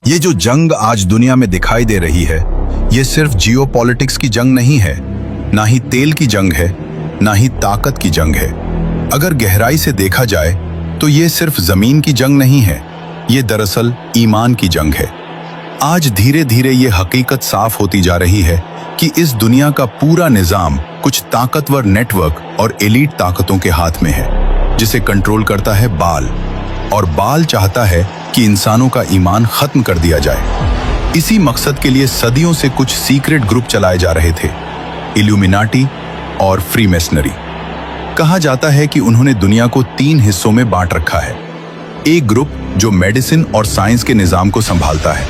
ये जो जंग आज दुनिया में दिखाई दे रही है, ये सिर्फ जियोपॉलिटिक्स की जंग नहीं है, ना ही तेल की जंग है, ना ही ताकत की जंग है। अगर गहराई से देखा जाए तो ये सिर्फ जमीन की जंग नहीं है, ये दरअसल ईमान की जंग है। आज धीरे धीरे ये हकीकत साफ होती जा रही है कि इस दुनिया का पूरा निजाम कुछ ताकतवर नेटवर्क और एलीट ताकतों के हाथ में है, जिसे कंट्रोल करता है बाल, और बाल चाहता है कि इंसानों का ईमान खत्म कर दिया जाए। इसी मकसद के लिए सदियों से कुछ सीक्रेट ग्रुप चलाए जा रहे थे, इल्यूमिनाटी और फ्रीमेसनरी। कहा जाता है कि उन्होंने दुनिया को 3 हिस्सों में बांट रखा है। एक ग्रुप जो मेडिसिन और साइंस के निजाम को संभालता है,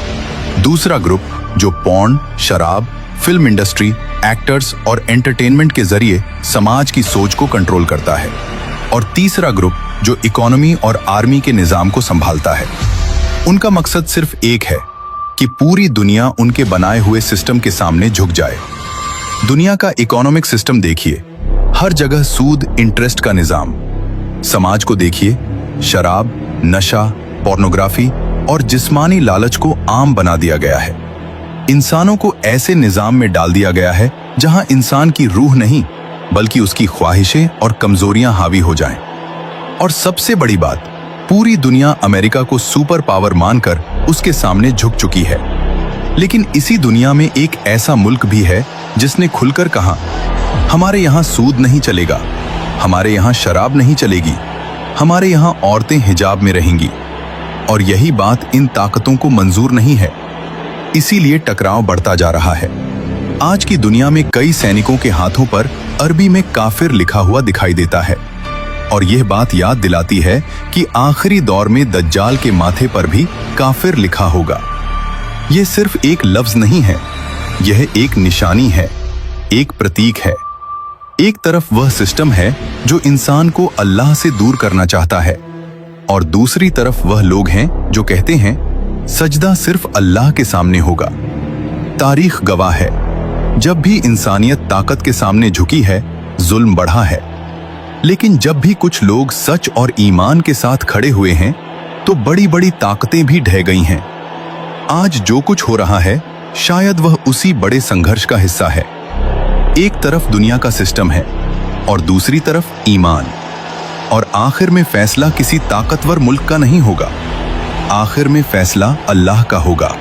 दूसरा ग्रुप जो पॉर्न, शराब, फिल्म इंडस्ट्री, एक्टर्स और एंटरटेनमेंट के जरिए समाज की सोच को कंट्रोल करता है, और तीसरा ग्रुप जो इकोनॉमी और आर्मी के निजाम को संभालता है। उनका मकसद सिर्फ एक है कि पूरी दुनिया उनके बनाए हुए सिस्टम के सामने झुक जाए। दुनिया का इकोनॉमिक सिस्टम देखिए, हर जगह सूद, इंटरेस्ट का निजाम। समाज को देखिए, शराब, नशा, पोर्नोग्राफी और जिस्मानी लालच को आम बना दिया गया है। इंसानों को ऐसे निजाम में डाल दिया गया है जहां इंसान की रूह नहीं बल्कि उसकी ख्वाहिशें और कमजोरियां हावी हो जाएं। और सबसे बड़ी बात, पूरी दुनिया अमेरिका को सुपर पावर मानकर उसके सामने झुक चुकी है। लेकिन इसी दुनिया में एक ऐसा मुल्क भी है जिसने खुलकर कहा, हमारे यहाँ सूद नहीं चलेगा, हमारे यहाँ शराब नहीं चलेगी, हमारे यहाँ औरतें हिजाब में रहेंगी। और यही बात इन ताकतों को मंजूर नहीं है, इसीलिए टकराव बढ़ता जा रहा है। आज की दुनिया में कई सैनिकों के हाथों पर अरबी में काफिर लिखा हुआ दिखाई देता है, और यह बात याद दिलाती है कि आखिरी दौर में दज्जाल के माथे पर भी काफिर लिखा होगा। यह सिर्फ एक लफ्ज नहीं है, यह एक निशानी है, एक प्रतीक है। एक तरफ वह सिस्टम है जो इंसान को अल्लाह से दूर करना चाहता है, और दूसरी तरफ वह लोग हैं जो कहते हैं सजदा सिर्फ अल्लाह के सामने होगा। तारीख गवाह है, जब भी इंसानियत ताकत के सामने झुकी है, जुल्म बढ़ा है। लेकिन जब भी कुछ लोग सच और ईमान के साथ खड़े हुए हैं, तो बड़ी बड़ी ताकतें भी ढह गई हैं। आज जो कुछ हो रहा है, शायद वह उसी बड़े संघर्ष का हिस्सा है। एक तरफ दुनिया का सिस्टम है और दूसरी तरफ ईमान, और आखिर में फैसला किसी ताकतवर मुल्क का नहीं होगा, आखिर में फैसला अल्लाह का होगा।